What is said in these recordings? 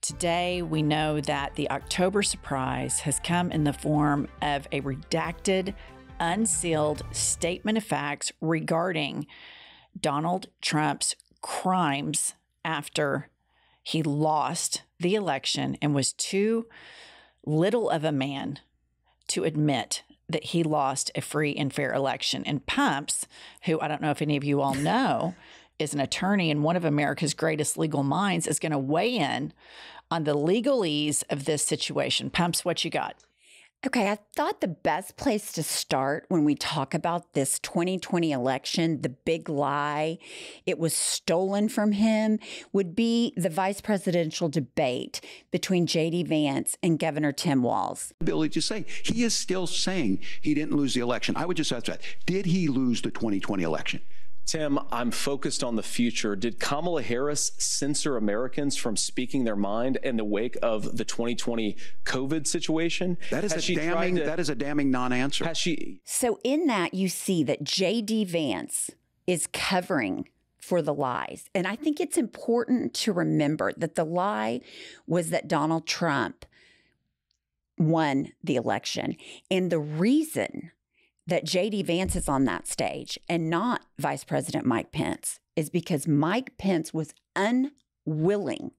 Today, we know that the October surprise has come in the form of a redacted, unsealed statement of facts regarding Donald Trump's crimes after he lost the election and was too little of a man to admit that he lost a free and fair election. And Pence, who I don't know if any of you all know, is an attorney and one of America's greatest legal minds, is going to weigh in on the legalese of this situation. Pence, what you got? Okay, I thought the best place to start when we talk about this 2020 election, the big lie, it was stolen from him, would be the vice presidential debate between J.D. Vance and Governor Tim Walz. Ability to say he is still saying he didn't lose the election. I would just ask that. Did he lose the 2020 election? Tim, I'm focused on the future. Did Kamala Harris censor Americans from speaking their mind in the wake of the 2020 COVID situation? That is a damning non-answer. Has she? So in that, you see that J.D. Vance is covering for the lies. And I think it's important to remember that the lie was that Donald Trump won the election. And the reason that J.D. Vance is on that stage and not Vice President Mike Pence is because Mike Pence was unwilling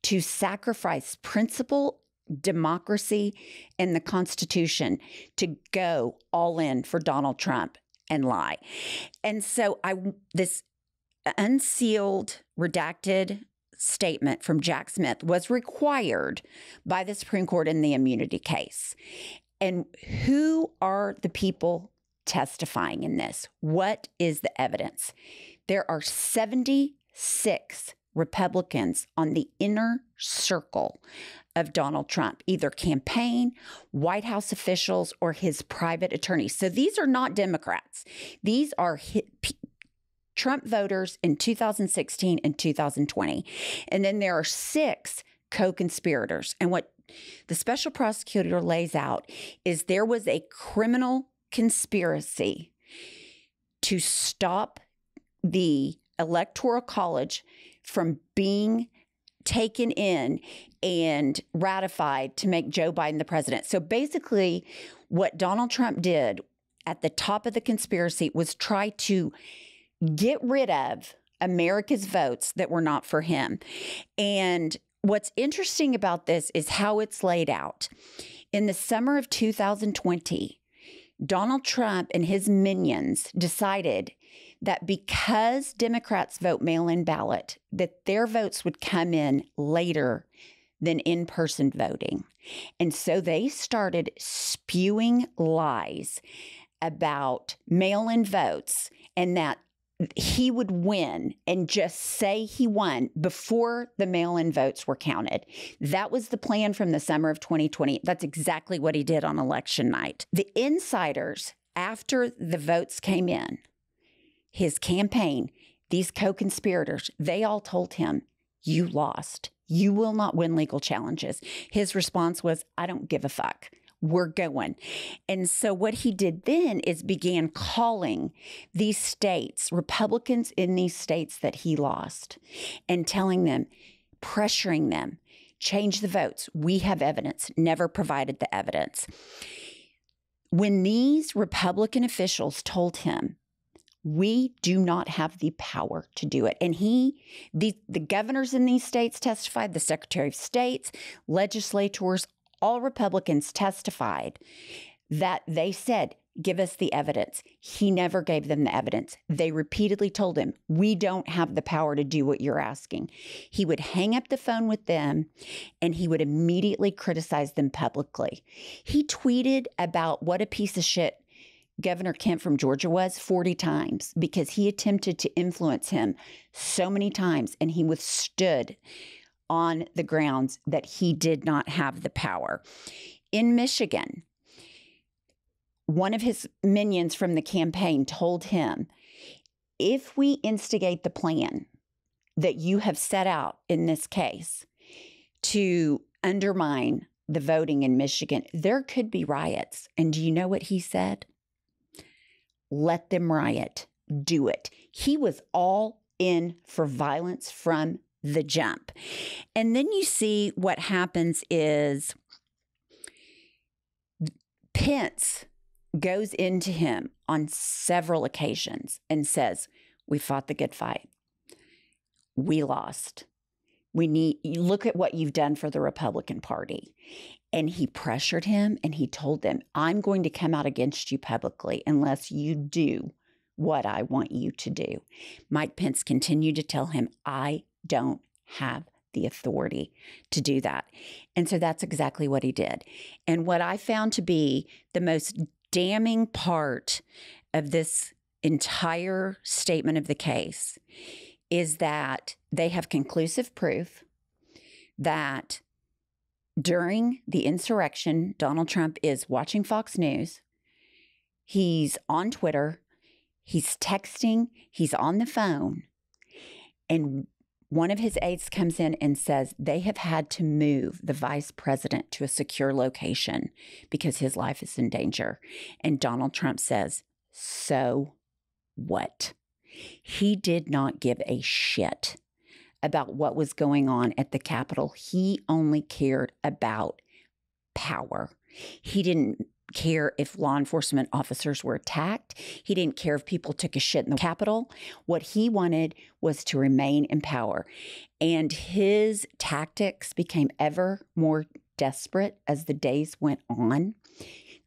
to sacrifice principle, democracy, and the Constitution to go all in for Donald Trump and lie. And so this unsealed, redacted statement from Jack Smith was required by the Supreme Court in the immunity case. And who are the people testifying in this? What is the evidence? There are 76 Republicans on the inner circle of Donald Trump, either campaign, White House officials, or his private attorneys. So these are not Democrats. These are Trump voters in 2016 and 2020. And then there are 6 co-conspirators. And what the special prosecutor lays out is there was a criminal conspiracy to stop the Electoral College from being taken in and ratified to make Joe Biden the president. So basically, what Donald Trump did at the top of the conspiracy was try to get rid of America's votes that were not for him. And what's interesting about this is how it's laid out. In the summer of 2020, Donald Trump and his minions decided that because Democrats vote mail-in ballot, that their votes would come in later than in-person voting. And so they started spewing lies about mail-in votes and that he would win and just say he won before the mail-in votes were counted. That was the plan from the summer of 2020. That's exactly what he did on election night. The insiders, after the votes came in, his campaign, these co-conspirators, they all told him, you lost. You will not win legal challenges. His response was, I don't give a fuck. We're going. And so what he did then is began calling these states, Republicans in these states that he lost, and telling them, pressuring them, change the votes. We have evidence, never provided the evidence. When these Republican officials told him, we do not have the power to do it. And the governors in these states testified, the Secretary of States, legislators, all Republicans testified that they said, give us the evidence. He never gave them the evidence. They repeatedly told him, we don't have the power to do what you're asking. He would hang up the phone with them and he would immediately criticize them publicly. He tweeted about what a piece of shit Governor Kemp from Georgia was 40 times because he attempted to influence him so many times and he withstood on the grounds that he did not have the power. In Michigan, one of his minions from the campaign told him, if we instigate the plan that you have set out in this case to undermine the voting in Michigan, there could be riots. And do you know what he said? Let them riot. Do it. He was all in for violence from the jump. And then you see what happens is Pence goes into him on several occasions and says, we fought the good fight. We lost. You look at what you've done for the Republican Party. And he pressured him and he told them, I'm going to come out against you publicly unless you do what I want you to do. Mike Pence continued to tell him, I don't have the authority to do that. And so that's exactly what he did. And what I found to be the most damning part of this entire statement of the case is that they have conclusive proof that during the insurrection, Donald Trump is watching Fox News. He's on Twitter. He's texting. He's on the phone. And one of his aides comes in and says they have had to move the vice president to a secure location because his life is in danger. And Donald Trump says, so what? He did not give a shit about what was going on at the Capitol. He only cared about power. He didn't care if law enforcement officers were attacked. He didn't care if people took a shit in the Capitol. What he wanted was to remain in power. And his tactics became ever more desperate as the days went on.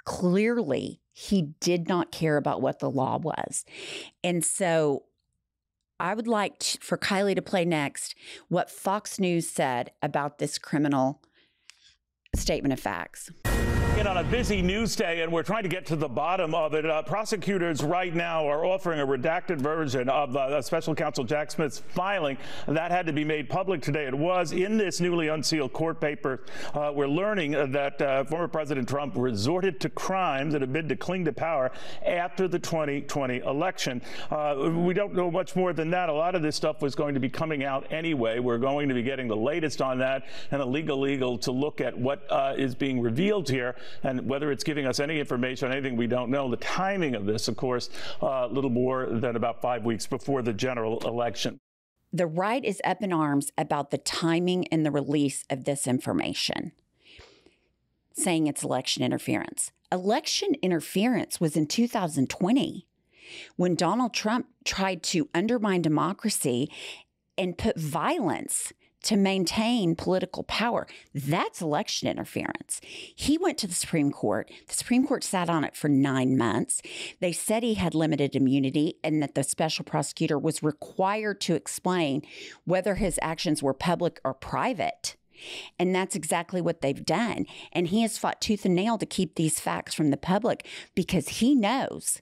Clearly, he did not care about what the law was. And so I would like for Kylie to play next what Fox News said about this criminal statement of facts. On a busy news day, and we're trying to get to the bottom of it. Prosecutors right now are offering a redacted version of Special Counsel Jack Smith's filing. That had to be made public today. It was in this newly unsealed court paper. We're learning that former President Trump resorted to crimes in a bid to cling to power after the 2020 election. We don't know much more than that. A lot of this stuff was going to be coming out anyway. We're going to be getting the latest on that and a legal to look at what is being revealed here. And whether it's giving us any information, anything we don't know. The timing of this, of course, a little more than about 5 weeks before the general election. The right is up in arms about the timing and the release of this information, saying it's election interference. Election interference was in 2020 when Donald Trump tried to undermine democracy and put violence to maintain political power. That's election interference. He went to the Supreme Court. The Supreme Court sat on it for 9 months. They said he had limited immunity and that the special prosecutor was required to explain whether his actions were public or private. And that's exactly what they've done. And he has fought tooth and nail to keep these facts from the public because he knows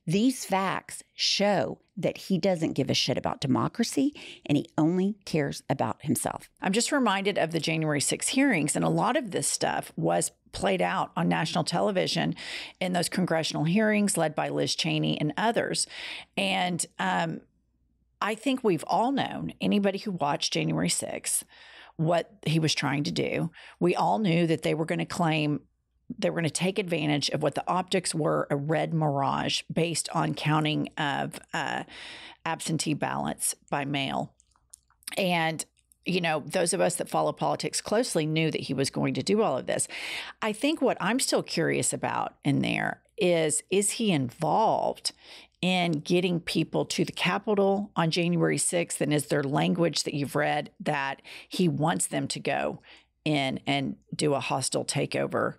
these facts show that he doesn't give a shit about democracy and he only cares about himself. I'm just reminded of the January 6 hearings, and a lot of this stuff was played out on national television in those congressional hearings led by Liz Cheney and others. And I think we've all known, anybody who watched January 6, what he was trying to do. We all knew that they were going to claim they were going to take advantage of what the optics were, a red mirage based on counting of absentee ballots by mail. And, you know, those of us that follow politics closely knew that he was going to do all of this. I think what I'm still curious about in there is he involved in getting people to the Capitol on January 6th? And is there language that you've read that he wants them to go in and do a hostile takeover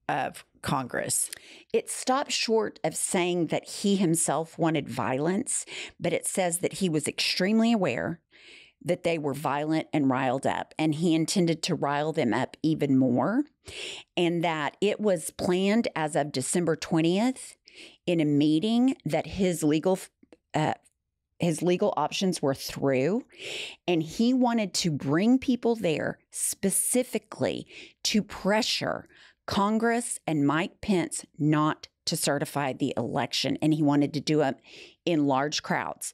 of Congress? It stops short of saying that he himself wanted violence, but it says that he was extremely aware that they were violent and riled up, and he intended to rile them up even more, and that it was planned as of December 20th in a meeting that his legal options were through, and he wanted to bring people there specifically to pressure Congress and Mike Pence not to certify the election, and he wanted to do it in large crowds.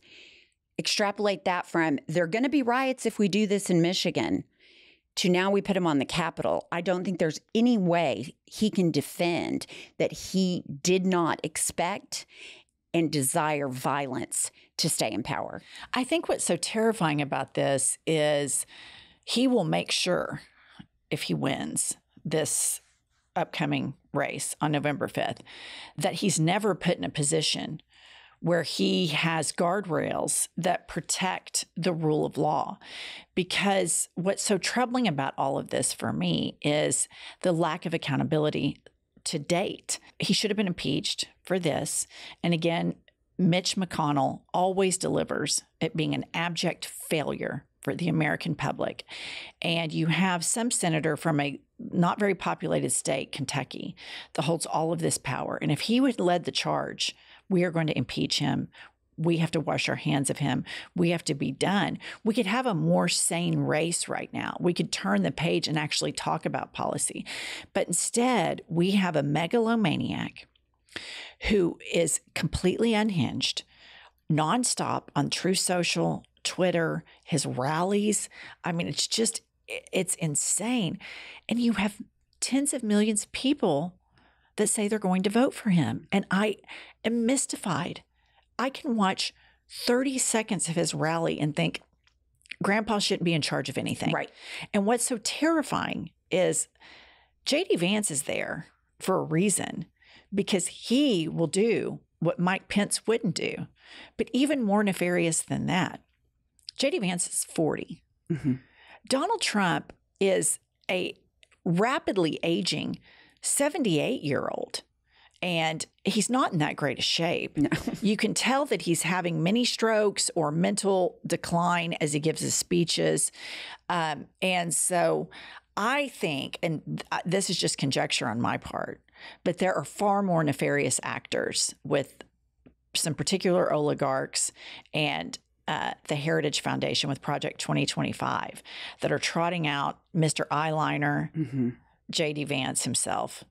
Extrapolate that from there are going to be riots if we do this in Michigan to now we put him on the Capitol. I don't think there's any way he can defend that he did not expect and desire violence to stay in power. I think what's so terrifying about this is he will make sure, if he wins this upcoming race on November 5th, that he's never put in a position where he has guardrails that protect the rule of law. Because what's so troubling about all of this for me is the lack of accountability to date. He should have been impeached for this. And again, Mitch McConnell always delivers at being an abject failure for the American public. And you have some senator from a not very populated state, Kentucky, that holds all of this power. And if he would led the charge, we are going to impeach him. We have to wash our hands of him. We have to be done. We could have a more sane race right now. We could turn the page and actually talk about policy. But instead, we have a megalomaniac who is completely unhinged, nonstop on Truth Social, Twitter, his rallies. I mean, it's insane. And you have tens of millions of people that say they're going to vote for him. And I am mystified. I can watch 30 seconds of his rally and think, Grandpa shouldn't be in charge of anything. Right. And what's so terrifying is J.D. Vance is there for a reason, because he will do what Mike Pence wouldn't do. But even more nefarious than that, J.D. Vance is 40. Mm-hmm. Donald Trump is a rapidly aging 78-year-old. And he's not in that great a shape. No. You can tell that he's having mini strokes or mental decline as he gives his speeches. And so I think, and this is just conjecture on my part, but there are far more nefarious actors with some particular oligarchs and the Heritage Foundation with Project 2025 that are trotting out Mr. Eyeliner, Mm-hmm. J.D. Vance himself,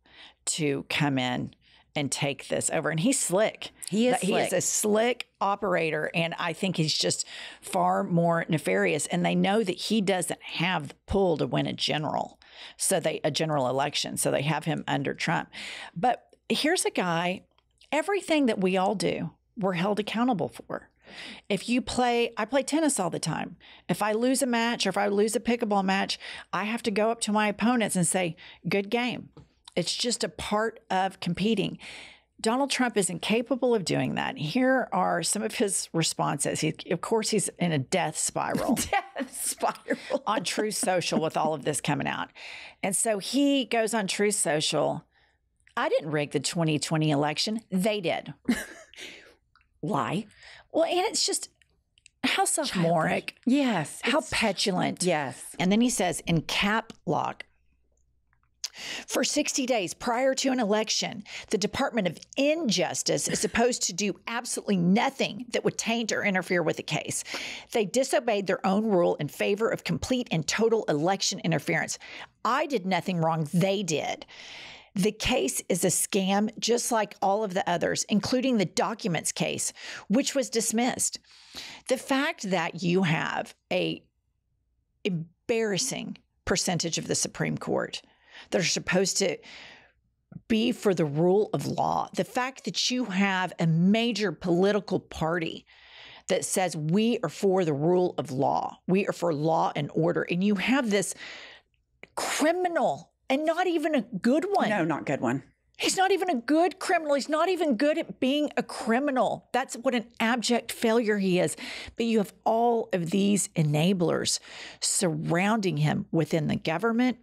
to come in and take this over. And he's slick. He is He is a slick operator, and I think he's just far more nefarious. And they know that he doesn't have the pull to win a general election. So they have him under Trump. But here's a guy, everything that we all do, we're held accountable for. If you I play tennis all the time. If I lose a match or if I lose a pickleball match, I have to go up to my opponents and say, good game. It's just a part of competing. Donald Trump is incapable of doing that. Here are some of his responses. Of course, he's in a death spiral. On Truth Social with all of this coming out. And so he goes on Truth Social. I didn't rig the 2020 election. They did. Lie. Well, and it's just how sophomoric. Yes. How petulant. Yes. And then he says in cap lock, for 60 days prior to an election, the Department of Injustice is supposed to do absolutely nothing that would taint or interfere with the case. They disobeyed their own rule in favor of complete and total election interference. I did nothing wrong. They did. The case is a scam, just like all of the others, including the documents case, which was dismissed. The fact that you have a embarrassing percentage of the Supreme Court that are supposed to be for the rule of law, the fact that you have a major political party that says we are for the rule of law, we are for law and order, and you have this criminal, and not even a good one. No, not good one. He's not even a good criminal. He's not even good at being a criminal. That's what an abject failure he is. But you have all of these enablers surrounding him within the government,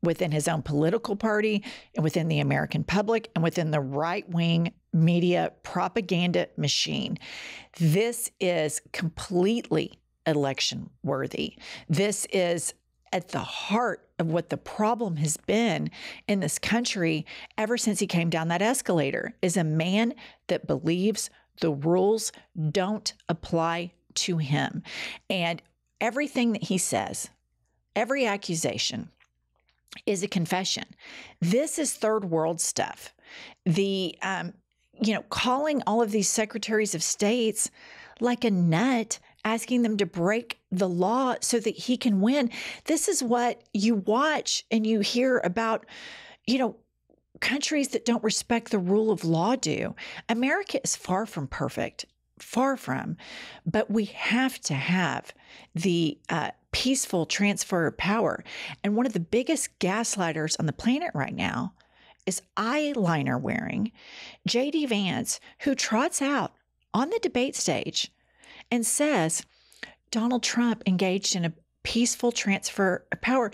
within his own political party, and within the American public, and within the right-wing media propaganda machine. This is completely election worthy. This is at the heart of what the problem has been in this country ever since he came down that escalator, is a man that believes the rules don't apply to him. And everything that he says, every accusation, is a confession. This is third world stuff. The, calling all of these secretaries of states like a nut, asking them to break the law so that he can win. This is what you watch and you hear about, countries that don't respect the rule of law do. America is far from perfect, far from, but we have to have the peaceful transfer of power. And one of the biggest gaslighters on the planet right now is eyeliner wearing J.D. Vance, who trots out on the debate stage and says Donald Trump engaged in a peaceful transfer of power.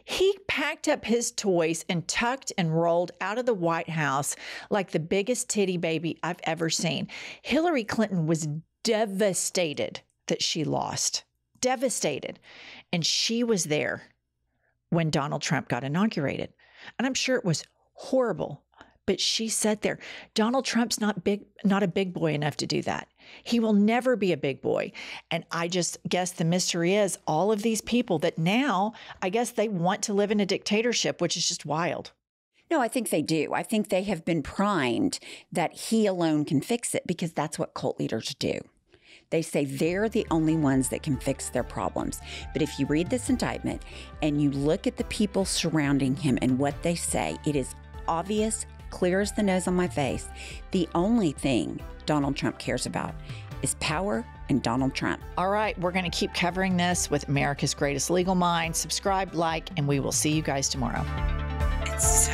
He packed up his toys and tucked and rolled out of the White House like the biggest titty baby I've ever seen. Hillary Clinton was devastated that she lost. Devastated. And she was there when Donald Trump got inaugurated. And I'm sure it was horrible. But she sat there. Donald Trump's not a big boy enough to do that. He will never be a big boy. And I just guess the mystery is all of these people that now, I guess they want to live in a dictatorship, which is just wild. No, I think they do. I think they have been primed that he alone can fix it because that's what cult leaders do. They say they're the only ones that can fix their problems. But if you read this indictment and you look at the people surrounding him and what they say, it is obvious, clear as the nose on my face. The only thing Donald Trump cares about is power and Donald Trump. All right, we're going to keep covering this with America's Greatest Legal Mind. Subscribe, like, and we will see you guys tomorrow. It's so